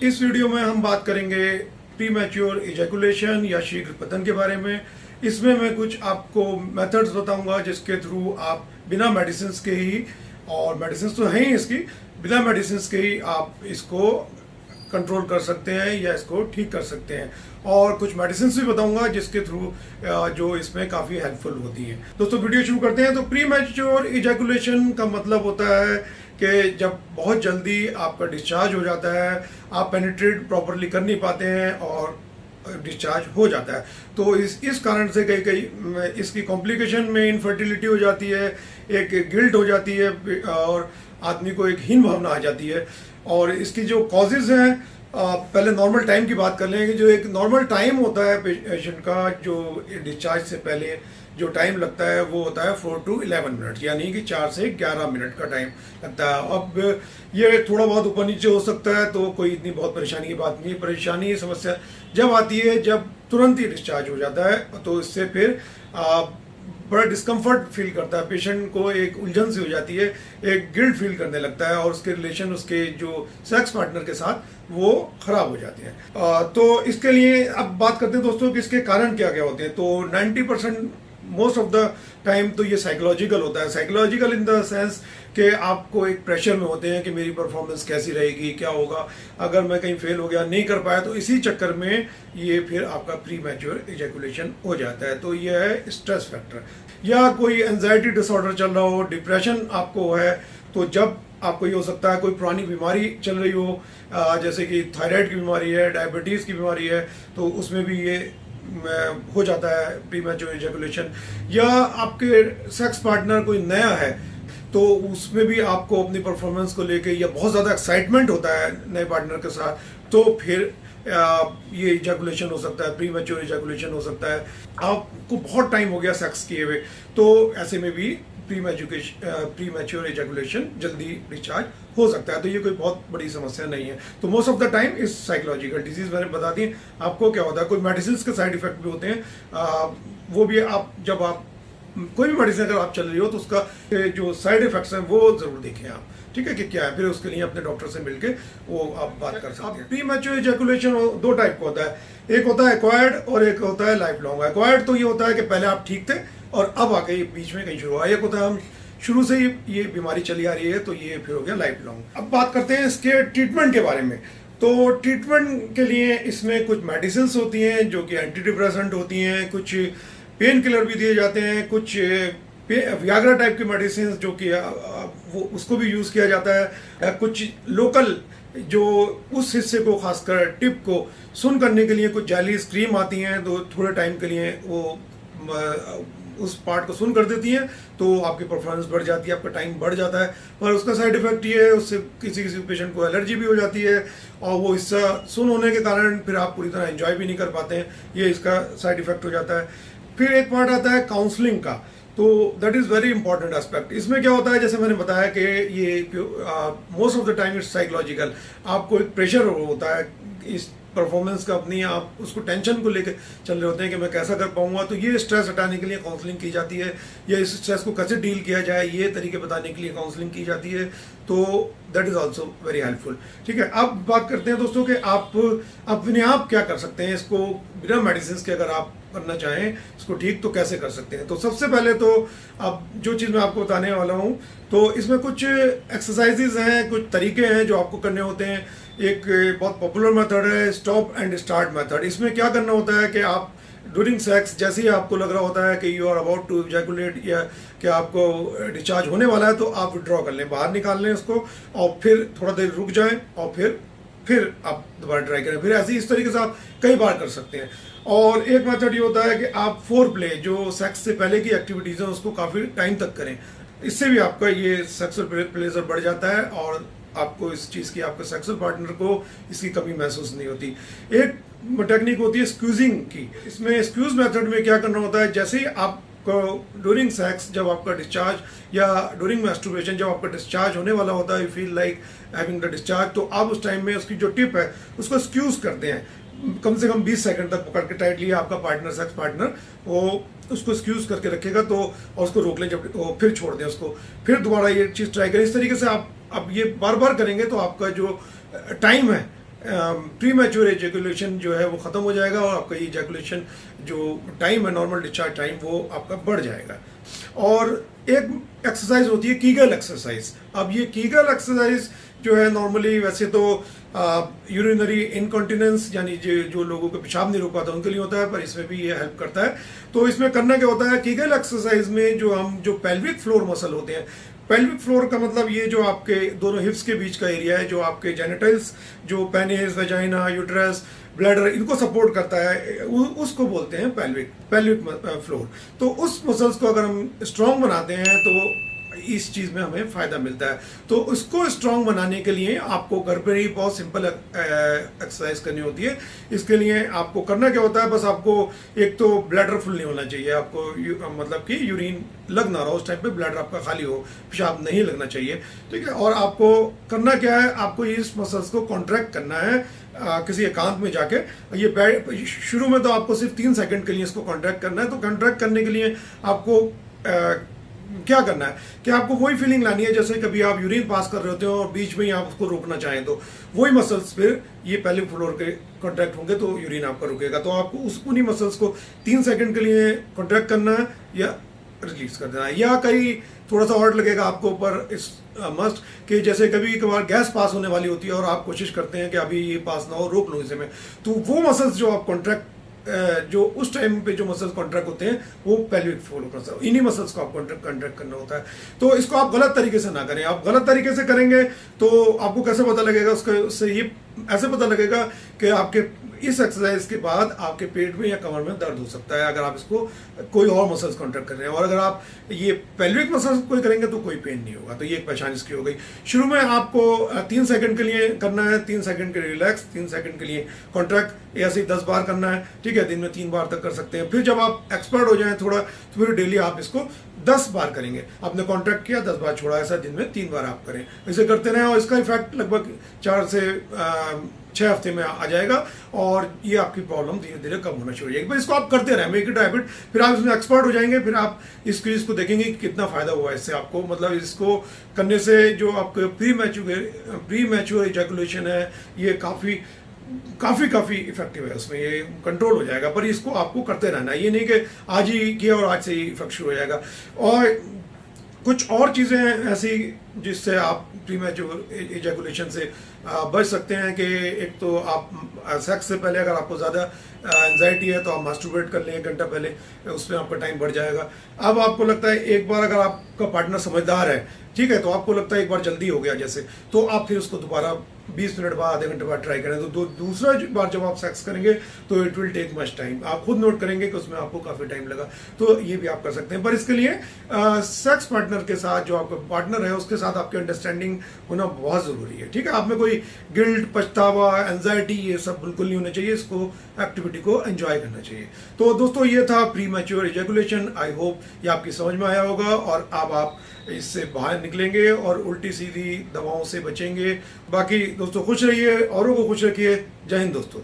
इस वीडियो में हम बात करेंगे प्री मैच्योर इजैकुलेशन या शीघ्र पतन के बारे में। इसमें मैं कुछ आपको मेथड्स बताऊंगा जिसके थ्रू आप बिना मेडिसिन के ही, और मेडिसिन तो हैं ही इसकी, बिना मेडिसिन के ही आप इसको कंट्रोल कर सकते हैं या इसको ठीक कर सकते हैं। और कुछ मेडिसिन भी बताऊंगा जिसके थ्रू जो इसमें काफ़ी हेल्पफुल होती हैं। दोस्तों वीडियो शुरू करते हैं। तो प्री मैच्योर इजैकुलेशन का मतलब होता है कि जब बहुत जल्दी आपका डिस्चार्ज हो जाता है, आप पेनिट्रेट प्रॉपरली कर नहीं पाते हैं और डिस्चार्ज हो जाता है। तो इस कारण से कई कई इसकी कॉम्प्लिकेशन में इनफर्टिलिटी हो जाती है, एक गिल्ट हो जाती है और आदमी को एक हीन भावना आ जाती है। और इसकी जो कॉजेज़ हैं, पहले नॉर्मल टाइम की बात कर लेंगे। जो एक नॉर्मल टाइम होता है पेशेंट का, जो डिस्चार्ज से पहले जो टाइम लगता है वो होता है 4 to 11 मिनट, यानी कि 4 से 11 मिनट का टाइम लगता है। अब ये थोड़ा बहुत ऊपर नीचे हो सकता है, तो कोई इतनी बहुत परेशानी की बात नहीं है। परेशानी समस्या जब आती है जब तुरंत ही डिस्चार्ज हो जाता है, तो इससे फिर बड़ा डिस्कम्फर्ट फील करता है पेशेंट को, एक उलझन सी हो जाती है, एक गिल्ट फील करने लगता है और उसके रिलेशन उसके जो सेक्स पार्टनर के साथ वो खराब हो जाते हैं। तो इसके लिए अब बात करते हैं दोस्तों कि इसके कारण क्या क्या होते हैं। तो 90% मोस्ट ऑफ द टाइम तो ये साइकोलॉजिकल होता है। साइकोलॉजिकल इन द सेंस कि आपको एक प्रेशर में होते हैं कि मेरी परफॉर्मेंस कैसी रहेगी, क्या होगा अगर मैं कहीं फेल हो गया, नहीं कर पाया, तो इसी चक्कर में ये फिर आपका प्री मैच्योर इजैकुलेशन हो जाता है। तो ये है स्ट्रेस फैक्टर। या कोई एंजाइटी डिसऑर्डर चल रहा हो, डिप्रेशन आपको है, तो जब आपको ये हो सकता है कोई पुरानी बीमारी चल रही हो, जैसे कि थायराइड की बीमारी है, डायबिटीज़ की बीमारी है, तो उसमें भी ये हो जाता है प्री मैच्योर इजैकुलेशन। या आपके सेक्स पार्टनर कोई नया है, तो उसमें भी आपको अपनी परफॉर्मेंस को लेके या बहुत ज़्यादा एक्साइटमेंट होता है नए पार्टनर के साथ, तो फिर ये इजैकुलेशन हो सकता है, प्री मैच्योर इजैकुलेशन हो सकता है। आपको बहुत टाइम हो गया सेक्स किए हुए, तो ऐसे में भी प्री मैच्योर इजैकुलेशन जल्दी डिस्चार्ज हो सकता है। तो ये कोई बहुत बड़ी समस्या नहीं है। तो मोस्ट ऑफ द टाइम इस साइकोलॉजिकल डिजीज मैंने बता दी आपको क्या होता है। कोई मेडिसिन के साइड इफेक्ट भी होते हैं, वो भी आप जब आप कोई भी मेडिसिन अगर आप चल रही हो तो उसका जो साइड इफेक्ट्स हैं वो जरूर देखें आप, ठीक है, कि क्या है। फिर उसके लिए अपने डॉक्टर से मिलके वो आप बात कर सकते हैं। प्री मैच्योर इजैकुलेशन दो टाइप का होता है, एक होता है एक्वायर्ड और एक होता है लाइफ लॉन्ग। एक्वायर्ड तो ये होता है कि पहले आप ठीक थे और अब आके ये बीच में कहीं शुरू हुआ। एक होता है हम शुरू से ही ये बीमारी चली आ रही है, तो ये फिर हो गया लाइफ लॉन्ग। अब बात करते हैं इसके ट्रीटमेंट के बारे में। तो ट्रीटमेंट के लिए इसमें कुछ मेडिसिन होती हैं जो कि एंटी डिप्रेसेंट होती हैं, कुछ पेन किलर भी दिए जाते हैं, कुछ वियाग्रा टाइप की मेडिसिन जो कि वो उसको भी यूज़ किया जाता है। कुछ लोकल जो उस हिस्से को, खासकर टिप को सुन करने के लिए कुछ जेलीज क्रीम आती हैं, तो थोड़े टाइम के लिए वो उस पार्ट को सुन कर देती हैं, तो आपकी परफॉर्मेंस बढ़ जाती है, आपका टाइम बढ़ जाता है। पर उसका साइड इफेक्ट ये है, उससे किसी किसी पेशेंट को एलर्जी भी हो जाती है और वो हिस्सा सुन होने के कारण फिर आप पूरी तरह एंजॉय भी नहीं कर पाते हैं, ये इसका साइड इफेक्ट हो जाता है। फिर एक पार्ट आता है काउंसलिंग का, तो that is very important aspect. इसमें क्या होता है, जैसे मैंने बताया कि ये most of the time it's psychological. आपको एक प्रेशर होता है इस परफॉर्मेंस का अपनी, आप उसको टेंशन को लेकर चल रहे होते हैं कि मैं कैसा कर पाऊंगा। तो ये स्ट्रेस हटाने के लिए काउंसलिंग की जाती है, या इस स्ट्रेस को कैसे डील किया जाए ये तरीके बताने के लिए काउंसलिंग की जाती है। तो that is also very helpful, ठीक है। अब बात करते हैं दोस्तों कि आप अपने आप क्या कर सकते हैं इसको बिना मेडिसिन के, अगर आप करना चाहें इसको ठीक, तो कैसे कर सकते हैं। तो सबसे पहले तो अब जो चीज़ मैं आपको बताने वाला हूँ, तो इसमें कुछ एक्सरसाइजेज हैं, कुछ तरीके हैं जो आपको करने होते हैं। एक बहुत पॉपुलर मेथड है स्टॉप एंड स्टार्ट मेथड। इसमें क्या करना होता है कि आप ड्यूरिंग सेक्स जैसे ही आपको लग रहा होता है कि you are about to ejaculate या कि आपको डिस्चार्ज होने वाला है, तो आप विड्रॉ कर लें, बाहर निकाल लें उसको, और फिर थोड़ा देर रुक जाएं और फिर आप दोबारा ट्राई करें। फिर ऐसे इस तरीके से आप कई बार कर सकते हैं। और एक मेथड ये होता है कि आप फोर प्ले, जो सेक्स से पहले की एक्टिविटीज़ हैं, उसको काफ़ी टाइम तक करें। इससे भी आपका ये सेक्सुअल प्लेजर बढ़ जाता है और आपको इस चीज़ की, आपके सेक्सुअल पार्टनर को इसकी कमी महसूस नहीं होती। एक टेक्निक होती है स्क्यूजिंग की। इसमें स्क्यूज मेथड में क्या करना होता है, जैसे ही आपको ड्यूरिंग सेक्स जब आपका डिस्चार्ज या ड्यूरिंग मैस्टरबेशन जब आपका डिस्चार्ज होने वाला होता है, you feel like having the discharge, तो आप उस टाइम में उसकी जो टिप है उसको स्क्यूज करते हैं। कम से कम 20 सेकंड तक पकड़ के टाइटली आपका पार्टनर, सेक्स पार्टनर, वो उसको स्क्यूज करके रखेगा, तो और उसको रोक लें, जब वो फिर छोड़ दें उसको, फिर दोबारा ये चीज़ ट्राई करें। इस तरीके से आप अब ये बार बार करेंगे तो आपका जो टाइम है प्री मैच्योर एजैकुलेशन जो है वो ख़त्म हो जाएगा और आपका एजैकुलेशन जो टाइम है, नॉर्मल डिस्चार्ज टाइम, वो आपका बढ़ जाएगा। और एक एक्सरसाइज होती है कीगल एक्सरसाइज। अब ये कीगल एक्सरसाइज जो है नॉर्मली वैसे तो यूरिनरी इनकॉन्टिनेंस यानी जो लोगों को पेशाब नहीं रोक पाता उनके लिए होता है, पर इसमें भी ये हेल्प करता है। तो इसमें करना क्या होता है, कीगल एक्सरसाइज में जो पेल्विक फ्लोर मसल होते हैं, पेल्विक फ्लोर का मतलब ये जो आपके दोनों हिप्स के बीच का एरिया है, जो आपके जेनिटल्स, जो पेनिस, वेजाइना, यूट्रस, ब्लैडर, इनको सपोर्ट करता है, उसको बोलते हैं पेल्विक फ्लोर। तो उस मसल्स को अगर हम स्ट्रांग बनाते हैं तो इस चीज़ में हमें फ़ायदा मिलता है। तो उसको स्ट्रांग बनाने के लिए आपको घर पर ही बहुत सिंपल एक्सरसाइज करनी होती है। इसके लिए आपको करना क्या होता है, बस आपको एक तो ब्लैडर फुल नहीं होना चाहिए, आपको मतलब कि यूरिन लग ना रहा हो, उस टाइम पे ब्लैडर आपका खाली हो, पेशाब नहीं लगना चाहिए, ठीक है। और आपको करना क्या है, आपको इस मसल्स को कॉन्ट्रैक्ट करना है किसी एकांत में जाके। ये शुरू में तो आपको सिर्फ 3 सेकंड के लिए इसको कॉन्ट्रैक्ट करना है। तो कॉन्ट्रैक्ट करने के लिए आपको क्या करना है कि आपको वही फीलिंग लानी है जैसे कभी आप यूरिन पास कर रहे होते हो और बीच में ही आप उसको रोकना चाहें, तो वही मसल्स फिर ये पेल्विक फ्लोर के कॉन्ट्रैक्ट होंगे तो यूरिन आपका रुकेगा। तो आपको उन्हीं मसल्स को 3 सेकंड के लिए कॉन्ट्रैक्ट करना है या रिलीज कर देना है। या कहीं थोड़ा सा और लगेगा आपको, पर इस मस्ट कि जैसे कभी कभार गैस पास होने वाली होती है और आप कोशिश करते हैं कि अभी ये पास ना हो, रोक लो इसे में, तो वो मसल्स जो आप कॉन्ट्रैक्ट जो उस टाइम पे जो मसल्स कॉन्ट्रैक्ट होते हैं वो पेल्विक फ्लोर मसल, इन्हीं मसल्स को आप कॉन्ट्रैक्ट करना होता है। तो इसको आप गलत तरीके से ना करें। आप गलत तरीके से करेंगे तो आपको कैसे पता लगेगा, उससे ये ऐसे पता लगेगा कि आपके इस एक्सरसाइज के बाद आपके पेट में या कमर में दर्द हो सकता है अगर आप इसको कोई और मसल्स कॉन्ट्रैक्ट कर रहे हैं। और अगर आप ये पेल्विक मसल्स कोई करेंगे तो कोई पेन नहीं होगा। तो ये एक पहचान इसकी हो गई। शुरू में आपको 3 सेकंड के लिए करना है, 3 सेकंड के लिए रिलैक्स, 3 सेकंड के लिए कॉन्ट्रैक्ट, ऐसे ही 10 बार करना है, ठीक है। दिन में 3 बार तक कर सकते हैं। फिर जब आप एक्सपर्ट हो जाएं थोड़ा, तो फिर डेली आप इसको 10 बार करेंगे। आपने कॉन्ट्रैक्ट किया, 10 बार छोड़ा, ऐसा दिन में 3 बार आप करें। इसे करते रहें और इसका इफेक्ट लगभग 4 से 6 हफ्ते में आ जाएगा और ये आपकी प्रॉब्लम धीरे धीरे कम होना शुरू हो जाएगी। पर इसको आप करते रहें, मेक इट हैबिट, फिर आप इसमें एक्सपर्ट हो जाएंगे। फिर आप इसको देखेंगे कि कितना फायदा हुआ इससे आपको। मतलब इसको करने से जो आपके प्री मैच्योर इजैकुलेशन है ये काफ़ी इफेक्टिव है, उसमें ये कंट्रोल हो जाएगा। पर इसको आपको करते रहना है, ये नहीं कि आज ही किया और आज से ही इफेक्ट शुरू हो जाएगा। और कुछ और चीज़ें हैं ऐसी जिससे आप प्री मैच्योर इजैकुलेशन से बच सकते हैं कि एक तो आप सेक्स से पहले अगर आपको ज़्यादा एंजाइटी है तो आप मास्टरबेट कर लें 1 घंटा पहले, उसमें आपका टाइम बढ़ जाएगा। अब आपको लगता है एक बार अगर आपका पार्टनर समझदार है, ठीक है, तो आपको लगता है एक बार जल्दी हो गया जैसे, तो आप फिर उसको दोबारा 20 मिनट बाद, आधे घंटे बाद ट्राई करें। तो दूसरा बार जब आप सेक्स करेंगे तो it will take much time. आप खुद नोट करेंगे कि उसमें आपको काफ़ी टाइम लगा। तो ये भी आप कर सकते हैं। पर इसके लिए सेक्स पार्टनर के साथ, जो आपका पार्टनर है उसके साथ आपकी अंडरस्टैंडिंग होना बहुत ज़रूरी है, ठीक है। आप में कोई गिल्ट, पछतावा, एंजाइटी ये सब बिल्कुल नहीं होना चाहिए। इसको एक्टिविटी को एंजॉय करना चाहिए। तो दोस्तों ये था pre mature ejaculation. I hope ये आपकी समझ में आया होगा और अब आप इससे बाहर निकलेंगे और उल्टी सीधी दवाओं से बचेंगे। बाकी दोस्तों खुश रहिए, औरों को खुश रखिए। जय हिंद दोस्तों।